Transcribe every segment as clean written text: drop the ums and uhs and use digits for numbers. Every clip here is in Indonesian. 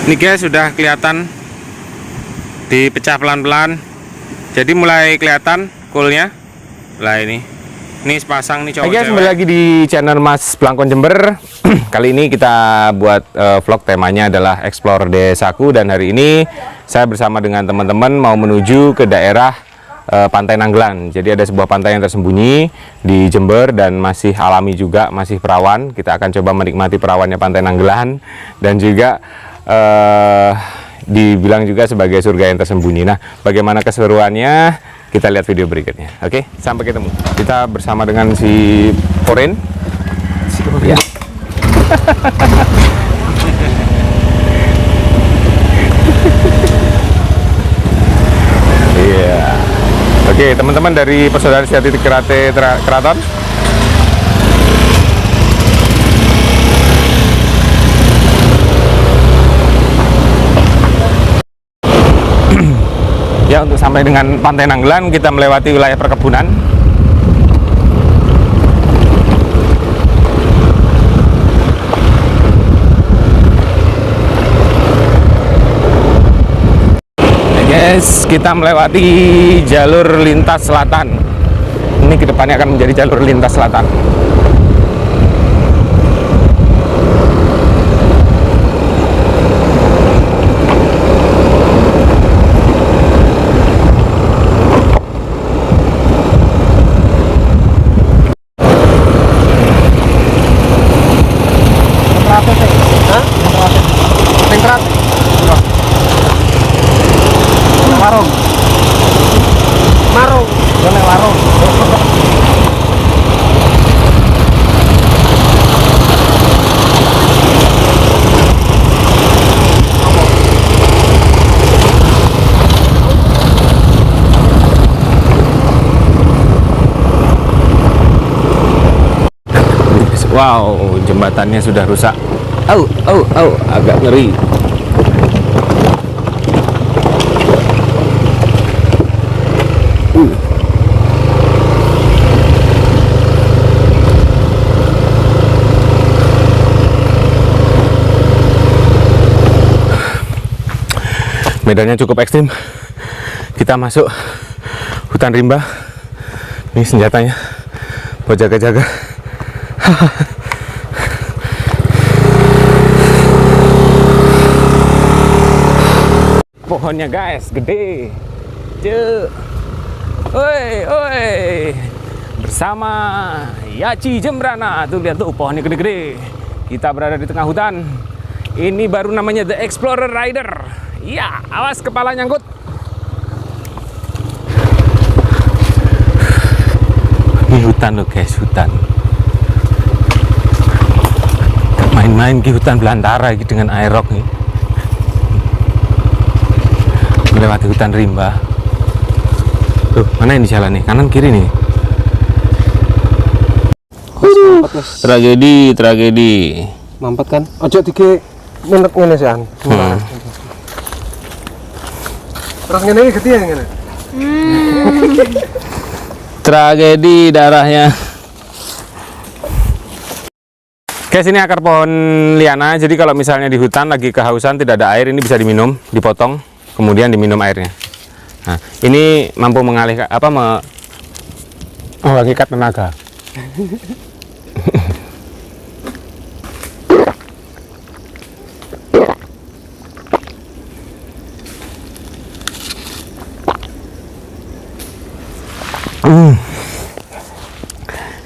Ini guys sudah kelihatan dipecah pelan-pelan. Jadi mulai kelihatan coolnya. Lah ini sepasang nih cowok. Oke, kembali lagi di channel Mas Blangkon Jember. Kali ini kita buat vlog, temanya adalah Explore Desaku, dan hari ini saya bersama dengan teman-teman mau menuju ke daerah Pantai Nanggelan. Jadi ada sebuah pantai yang tersembunyi di Jember dan masih alami juga, masih perawan. Kita akan coba menikmati perawannya Pantai Nanggelan, dan juga dibilang juga sebagai surga yang tersembunyi. Nah, bagaimana keseruannya? Kita lihat video berikutnya. Oke, sampai ketemu. Kita bersama dengan si Foren. Ya. Iya. Oke, teman-teman dari Persaudaraan Sejati Karate Keraton. Ya, untuk sampai dengan Pantai Nanggelan kita melewati wilayah perkebunan. Guys, kita melewati jalur lintas selatan. Ini kedepannya akan menjadi jalur lintas selatan. Wow, jembatannya sudah rusak. Agak ngeri. Medannya cukup ekstrim. Kita masuk hutan rimba. Ini senjatanya buat jaga-jaga. Pohonnya guys, gede. Oi. Bersama Yaci Jembrana. Tuh lihat tuh, pohonnya gede-gede. Kita berada di tengah hutan. Ini baru namanya The Explorer Rider. Iya, awas kepala nyangkut. Ini hutan loh guys, hutan. Main-main di hutan belantara gitu dengan aerok nih. Melewati hutan rimba. Tuh, mana ini jalan nih? Kanan kiri nih. Tragedi. Mampet kan? Ojo dike menek ngene sian. Terus ngene iki gede ya ngene. Tragedi darahnya. Guys, ini akar pohon liana. Jadi kalau misalnya di hutan lagi kehausan, tidak ada air, ini bisa diminum, dipotong, kemudian diminum airnya. Nah, ini mampu mengalihkan mengikat tenaga.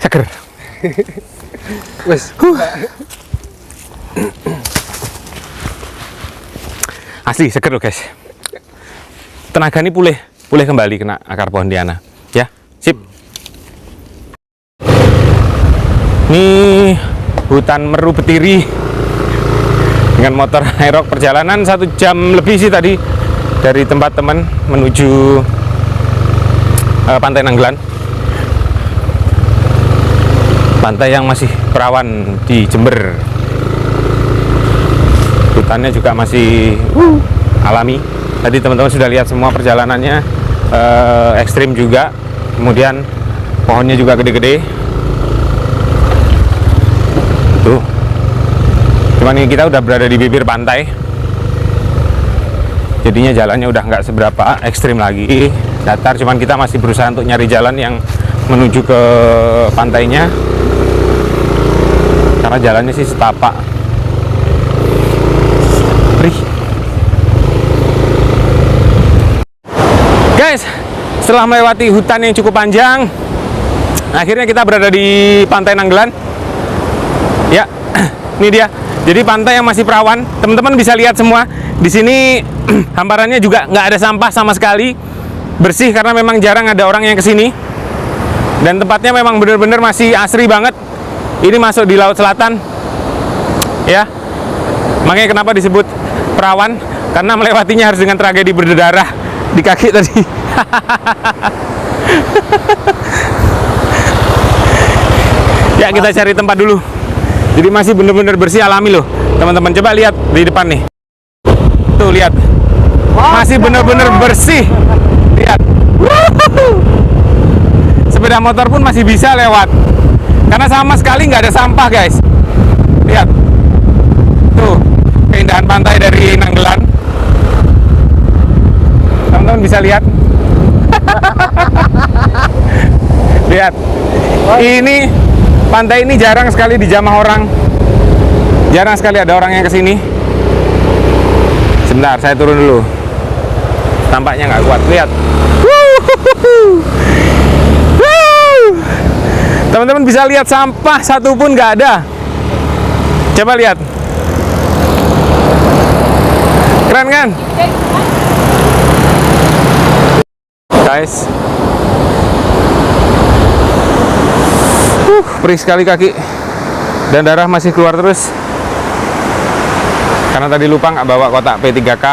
Seger. Wes. Asli seger loh guys. Tenaga ini pulih kembali kena akar pohon liana. Ya, sip. Ini hutan Meru Betiri dengan motor aerok. Perjalanan 1 jam lebih sih tadi dari tempat teman menuju Pantai Nanggelan. Pantai yang masih perawan di Jember. Hutannya juga masih alami. Tadi teman-teman sudah lihat semua perjalanannya, ekstrim juga. Kemudian pohonnya juga gede-gede. Tuh. Cuman ini kita udah berada di bibir pantai. Jadinya jalannya udah nggak seberapa ekstrim lagi, datar. Cuman kita masih berusaha untuk nyari jalan yang menuju ke pantainya, karena jalannya sih setapak. Guys, setelah melewati hutan yang cukup panjang, akhirnya kita berada di Pantai Nanggelan. Ya, ini dia. Jadi pantai yang masih perawan. Teman-teman bisa lihat semua. Di sini hamparannya juga nggak ada sampah sama sekali. Bersih karena memang jarang ada orang yang kesini. Dan tempatnya memang benar-benar masih asri banget. Ini masuk di Laut Selatan. Ya, makanya kenapa disebut perawan, karena melewatinya harus dengan tragedi berdarah di kaki tadi. Ya, kita cari tempat dulu. Jadi masih bener-bener bersih, alami loh teman-teman. Coba lihat di depan nih, tuh lihat, masih bener-bener bersih. Lihat, sepeda motor pun masih bisa lewat karena sama sekali nggak ada sampah, guys. Lihat tuh keindahan pantai dari Nanggelan. Teman-teman bisa lihat. Lihat, ini pantai ini jarang sekali dijamah orang. Jarang sekali ada orang yang kesini. Sebentar, saya turun dulu. Tampaknya nggak kuat. Lihat. Teman-teman bisa lihat, sampah satu pun nggak ada. Coba lihat. Keren kan? Guys. Perih sekali kaki. Dan darah masih keluar terus. Karena tadi lupa nggak bawa kotak P3K.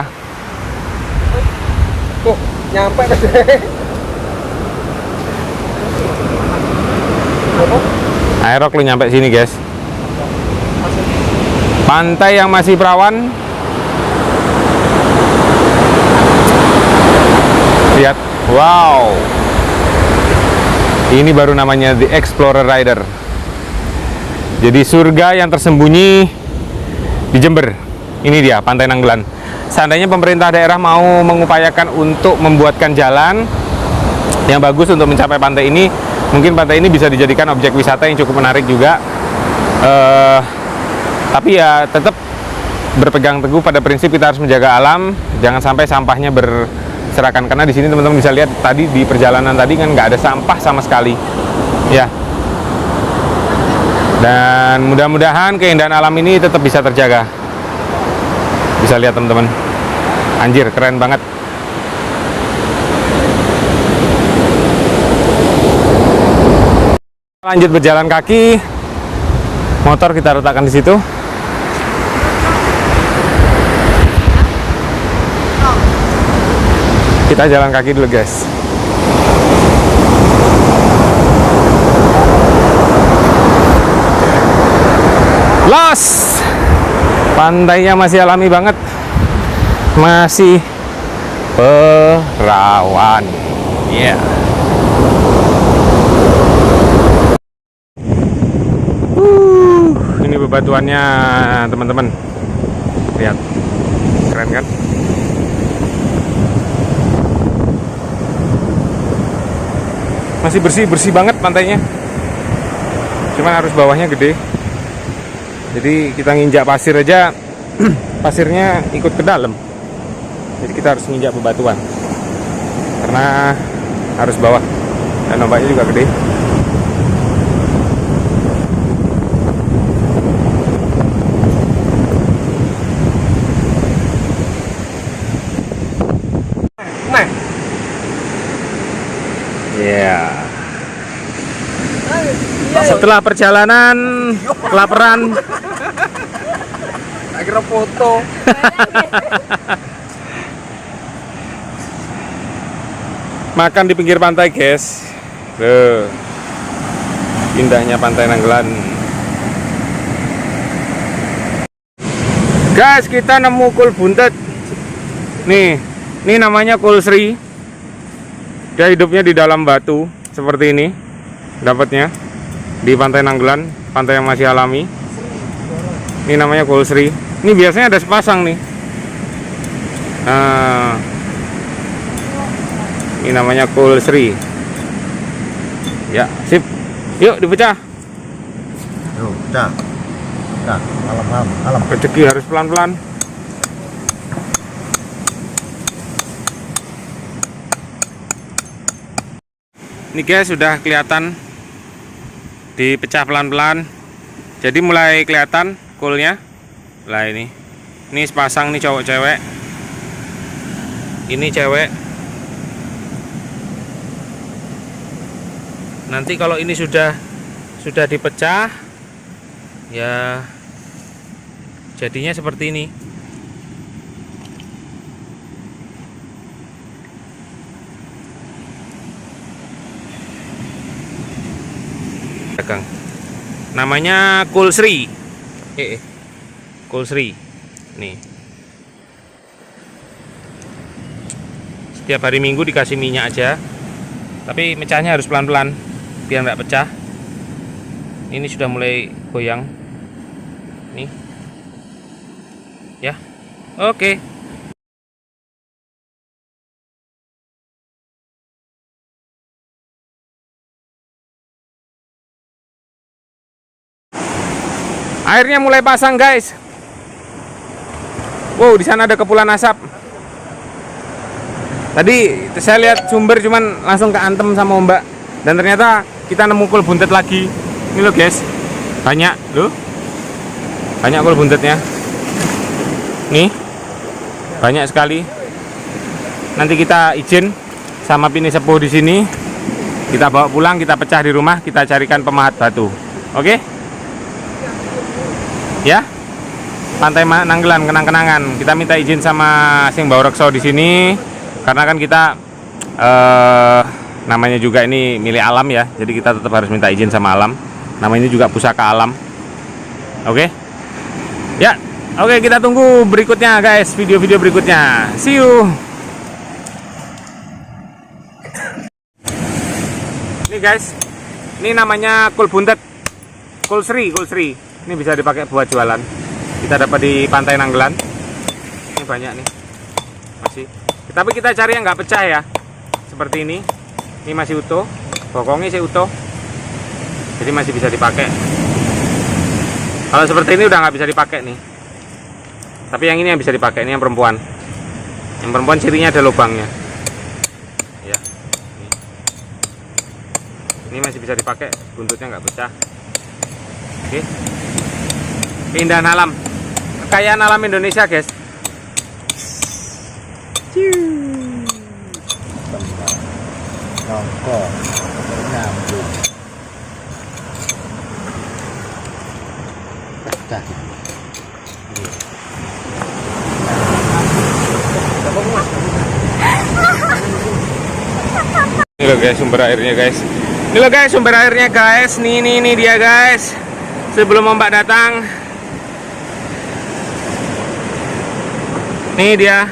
Oh, nyampe deh. Aerok lu nyampe sini, guys. Pantai yang masih perawan. Lihat, wow. Ini baru namanya The Explorer Rider. Jadi surga yang tersembunyi di Jember. Ini dia Pantai Nanggelan. Seandainya pemerintah daerah mau mengupayakan untuk membuatkan jalan yang bagus untuk mencapai pantai ini, mungkin pantai ini bisa dijadikan objek wisata yang cukup menarik juga. Tapi ya tetap berpegang teguh pada prinsip kita harus menjaga alam, jangan sampai sampahnya berserakan. Karena di sini teman-teman bisa lihat tadi di perjalanan tadi kan nggak ada sampah sama sekali, ya. Dan mudah-mudahan keindahan alam ini tetap bisa terjaga. Bisa lihat teman-teman, anjir keren banget. Lanjut berjalan kaki, motor kita letakkan di situ. Kita jalan kaki dulu, guys. Los, pantainya masih alami banget, masih perawan, ya. Yeah. Ini bebatuannya, teman-teman. Lihat, keren kan? Masih bersih banget pantainya. Cuman harus bawahnya gede. Jadi kita nginjak pasir aja, pasirnya ikut ke dalam. Jadi kita harus nginjak bebatuan. Karena harus bawah. Dan ombaknya juga gede. Ya. Setelah perjalanan kelaparan, Akhirnya foto. makan di pinggir pantai, guys. Indahnya Pantai Nanggelan. Guys, kita nemu kul buntet. Nih, ini namanya kul Sri. Dia hidupnya di dalam batu seperti ini. Dapatnya di Pantai Nanggelan, pantai yang masih alami. Ini namanya kul Sri. Ini biasanya ada sepasang nih. Nah, ini namanya Cool Sri. Ya, sip. Yuk dipecah. Yuk, pecah. Pecah. Malam. Rezeki harus pelan-pelan. Ini guys sudah kelihatan dipecah pelan-pelan. Jadi mulai kelihatan coolnya. Lah ini sepasang nih cowok cewek. Ini cewek. Nanti kalau ini sudah dipecah, ya jadinya seperti ini. Dagang. Namanya Cool Sri. Cool Sri. Nih. Setiap hari Minggu dikasih minyak aja. Tapi mecahnya harus pelan-pelan biar nggak pecah. Ini sudah mulai goyang. Nih. Ya. Oke. Airnya mulai pasang, guys. Wow, di sana ada kepulan asap. Tadi saya lihat sumber cuman langsung keantem sama Mbak. Dan ternyata kita nemu kul buntet lagi. Ini loh, guys. Banyak, loh. Banyak kul buntetnya. Nih. Banyak sekali. Nanti kita izin sama Pini Sepuh di sini. Kita bawa pulang, kita pecah di rumah, kita carikan pemahat batu. Oke? Ya, Pantai Nanggelan, kenang-kenangan. Kita minta izin sama Sing Bau Rekso di sini karena kan kita namanya juga ini milik alam ya. Jadi kita tetap harus minta izin sama alam. Namanya juga pusaka alam. Oke? Ya, oke, kita tunggu berikutnya guys, video-video berikutnya. See you. Ini guys, ini namanya kul buntet, Cool Sri. Ini bisa dipakai buat jualan. Kita dapat di Pantai Nanggelan. Ini banyak nih, masih. Tapi kita cari yang nggak pecah ya. Seperti ini. Ini masih utuh. Bokongnya sih utuh. Jadi masih bisa dipakai. Kalau seperti ini udah nggak bisa dipakai nih. Tapi yang ini yang bisa dipakai. Ini yang perempuan. Yang perempuan cirinya ada lubangnya. Ya. Ini masih bisa dipakai. Buntutnya nggak pecah. Oke. Keindahan alam, kekayaan alam Indonesia, guys. Nongkrong, nyambung. Pecah. Ini loh guys sumber airnya guys. Ini loh guys sumber airnya guys. Nih dia guys. Sebelum ombak datang. Nih dia.